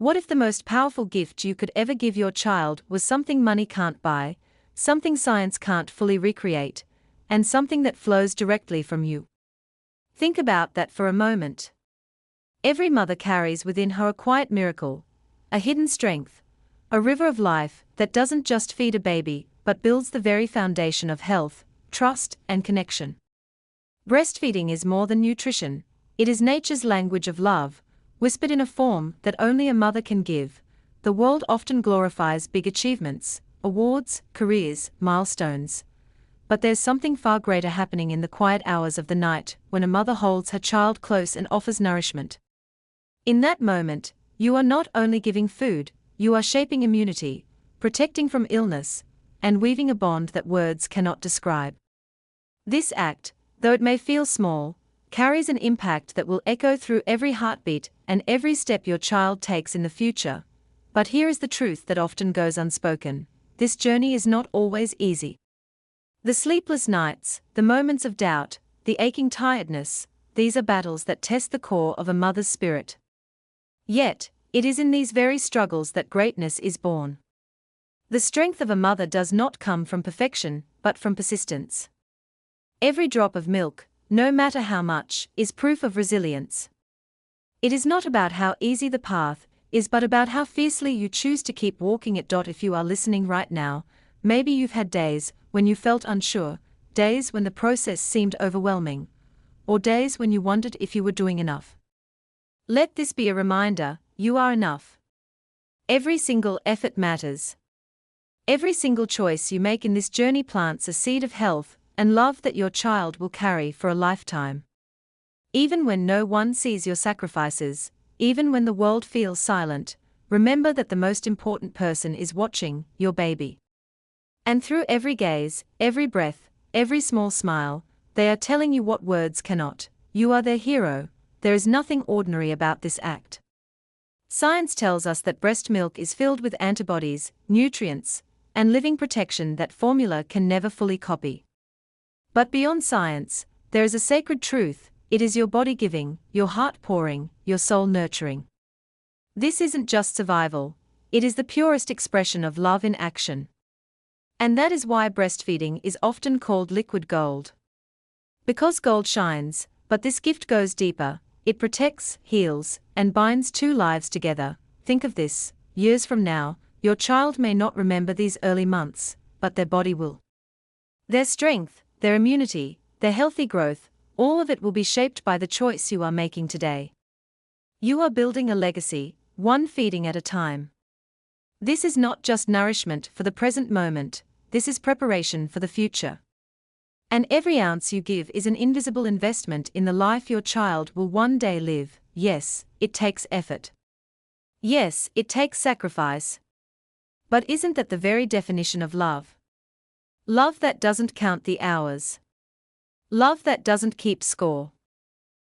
What if the most powerful gift you could ever give your child was something money can't buy, something science can't fully recreate, and something that flows directly from you? Think about that for a moment. Every mother carries within her a quiet miracle, a hidden strength, a river of life that doesn't just feed a baby but builds the very foundation of health, trust, and connection. Breastfeeding is more than nutrition, it is nature's language of love, whispered in a form that only a mother can give. The world often glorifies big achievements, awards, careers, milestones. But there's something far greater happening in the quiet hours of the night when a mother holds her child close and offers nourishment. In that moment, you are not only giving food, you are shaping immunity, protecting from illness, and weaving a bond that words cannot describe. This act, though it may feel small, carries an impact that will echo through every heartbeat and every step your child takes in the future. But here is the truth that often goes unspoken: this journey is not always easy. The sleepless nights, the moments of doubt, the aching tiredness, these are battles that test the core of a mother's spirit. Yet, it is in these very struggles that greatness is born. The strength of a mother does not come from perfection, but from persistence. Every drop of milk, no matter how much, is proof of resilience. It is not about how easy the path is, but about how fiercely you choose to keep walking it. If you are listening right now, maybe you've had days when you felt unsure, days when the process seemed overwhelming, or days when you wondered if you were doing enough. Let this be a reminder: you are enough. Every single effort matters. Every single choice you make in this journey plants a seed of health and love that your child will carry for a lifetime. Even when no one sees your sacrifices, even when the world feels silent, remember that the most important person is watching: your baby. And through every gaze, every breath, every small smile, they are telling you what words cannot. You are their hero. There is nothing ordinary about this act. Science tells us that breast milk is filled with antibodies, nutrients, and living protection that formula can never fully copy. But beyond science, there is a sacred truth: it is your body giving, your heart pouring, your soul nurturing. This isn't just survival, it is the purest expression of love in action. And that is why breastfeeding is often called liquid gold. Because gold shines, but this gift goes deeper. It protects, heals, and binds two lives together. Think of this: years from now, your child may not remember these early months, but their body will. Their strength, their immunity, their healthy growth, all of it will be shaped by the choice you are making today. You are building a legacy, one feeding at a time. This is not just nourishment for the present moment, this is preparation for the future. And every ounce you give is an invisible investment in the life your child will one day live. Yes, it takes effort. Yes, it takes sacrifice. But isn't that the very definition of love? Love that doesn't count the hours. Love that doesn't keep score.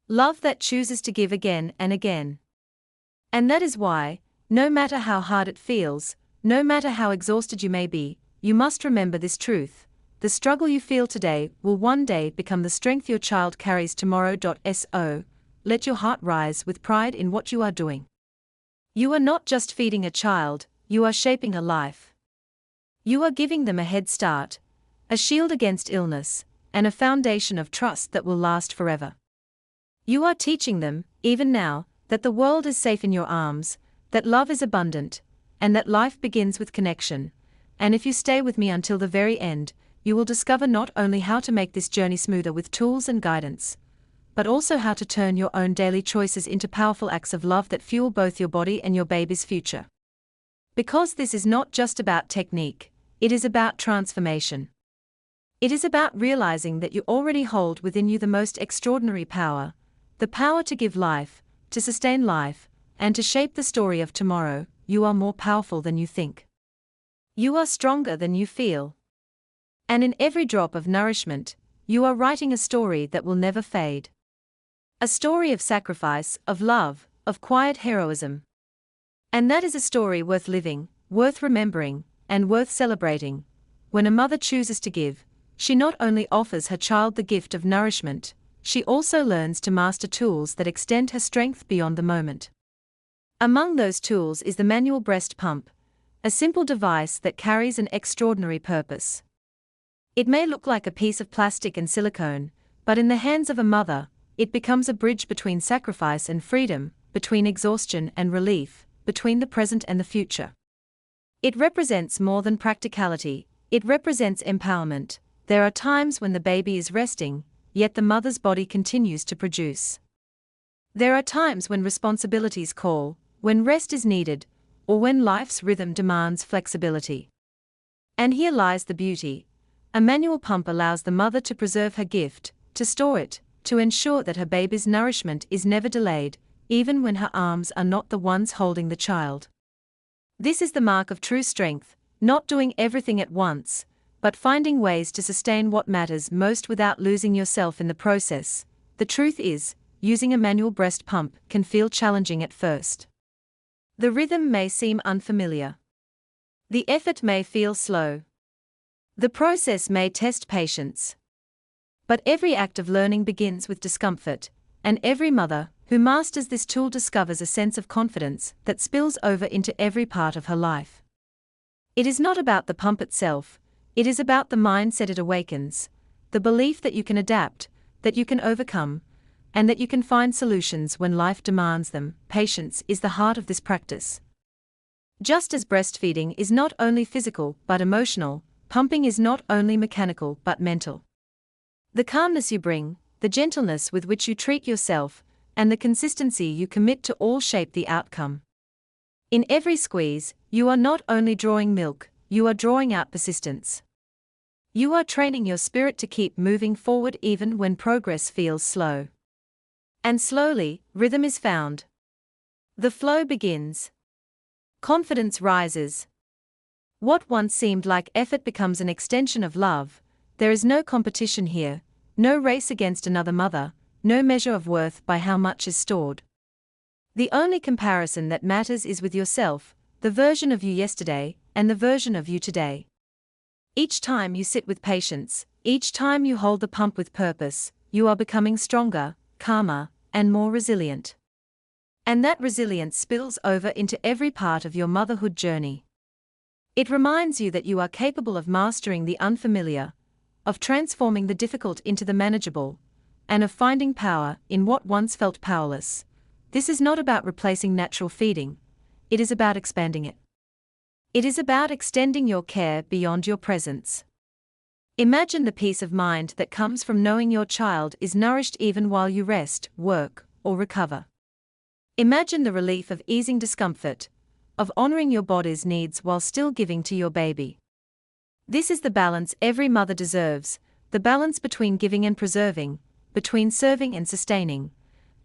Love that chooses to give again and again. And that is why, no matter how hard it feels, no matter how exhausted you may be, you must remember this truth: the struggle you feel today will one day become the strength your child carries tomorrow. So, let your heart rise with pride in what you are doing. You are not just feeding a child, you are shaping a life. You are giving them a head start, a shield against illness, and a foundation of trust that will last forever. You are teaching them, even now, that the world is safe in your arms, that love is abundant, and that life begins with connection. And if you stay with me until the very end, you will discover not only how to make this journey smoother with tools and guidance, but also how to turn your own daily choices into powerful acts of love that fuel both your body and your baby's future. Because this is not just about technique, it is about transformation. It is about realizing that you already hold within you the most extraordinary power, the power to give life, to sustain life, and to shape the story of tomorrow. You are more powerful than you think. You are stronger than you feel. And in every drop of nourishment, you are writing a story that will never fade. A story of sacrifice, of love, of quiet heroism. And that is a story worth living, worth remembering, and worth celebrating. When a mother chooses to give, she not only offers her child the gift of nourishment, she also learns to master tools that extend her strength beyond the moment. Among those tools is the manual breast pump, a simple device that carries an extraordinary purpose. It may look like a piece of plastic and silicone, but in the hands of a mother, it becomes a bridge between sacrifice and freedom, between exhaustion and relief, between the present and the future. It represents more than practicality, it represents empowerment. There are times when the baby is resting, yet the mother's body continues to produce. There are times when responsibilities call, when rest is needed, or when life's rhythm demands flexibility. And here lies the beauty. A manual pump allows the mother to preserve her gift, to store it, to ensure that her baby's nourishment is never delayed, even when her arms are not the ones holding the child. This is the mark of true strength, not doing everything at once, but finding ways to sustain what matters most without losing yourself in the process. The truth is, using a manual breast pump can feel challenging at first. The rhythm may seem unfamiliar. The effort may feel slow. The process may test patience. But every act of learning begins with discomfort, and every mother who masters this tool discovers a sense of confidence that spills over into every part of her life. It is not about the pump itself, it is about the mindset it awakens, the belief that you can adapt, that you can overcome, and that you can find solutions when life demands them. Patience is the heart of this practice. Just as breastfeeding is not only physical but emotional, pumping is not only mechanical but mental. The calmness you bring, the gentleness with which you treat yourself, and the consistency you commit to all shape the outcome. In every squeeze, you are not only drawing milk, you are drawing out persistence. You are training your spirit to keep moving forward even when progress feels slow. And slowly, rhythm is found. The flow begins. Confidence rises. What once seemed like effort becomes an extension of love. There is no competition here, no race against another mother, no measure of worth by how much is stored. The only comparison that matters is with yourself, the version of you yesterday, and the version of you today. Each time you sit with patience, each time you hold the pump with purpose, you are becoming stronger, calmer, and more resilient. And that resilience spills over into every part of your motherhood journey. It reminds you that you are capable of mastering the unfamiliar, of transforming the difficult into the manageable, and of finding power in what once felt powerless. This is not about replacing natural feeding, it is about expanding it. It is about extending your care beyond your presence. Imagine the peace of mind that comes from knowing your child is nourished even while you rest, work, or recover. Imagine the relief of easing discomfort, of honoring your body's needs while still giving to your baby. This is the balance every mother deserves, the balance between giving and preserving, between serving and sustaining.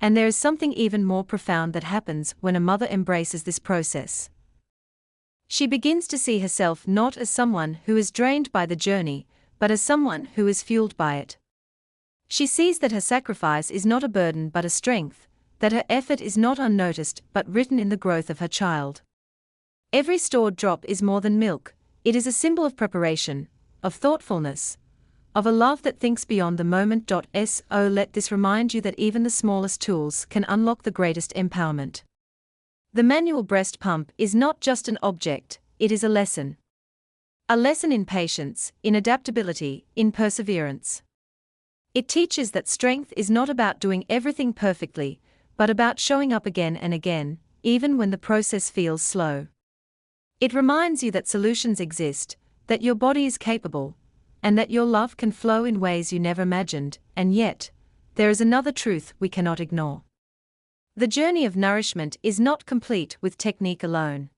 And there is something even more profound that happens when a mother embraces this process. She begins to see herself not as someone who is drained by the journey, but as someone who is fueled by it. She sees that her sacrifice is not a burden but a strength, that her effort is not unnoticed but written in the growth of her child. Every stored drop is more than milk, it is a symbol of preparation, of thoughtfulness, of a love that thinks beyond the moment. So let this remind you that even the smallest tools can unlock the greatest empowerment. The manual breast pump is not just an object, it is a lesson. A lesson in patience, in adaptability, in perseverance. It teaches that strength is not about doing everything perfectly, but about showing up again and again, even when the process feels slow. It reminds you that solutions exist, that your body is capable, and that your love can flow in ways you never imagined. And yet, there is another truth we cannot ignore. The journey of nourishment is not complete with technique alone.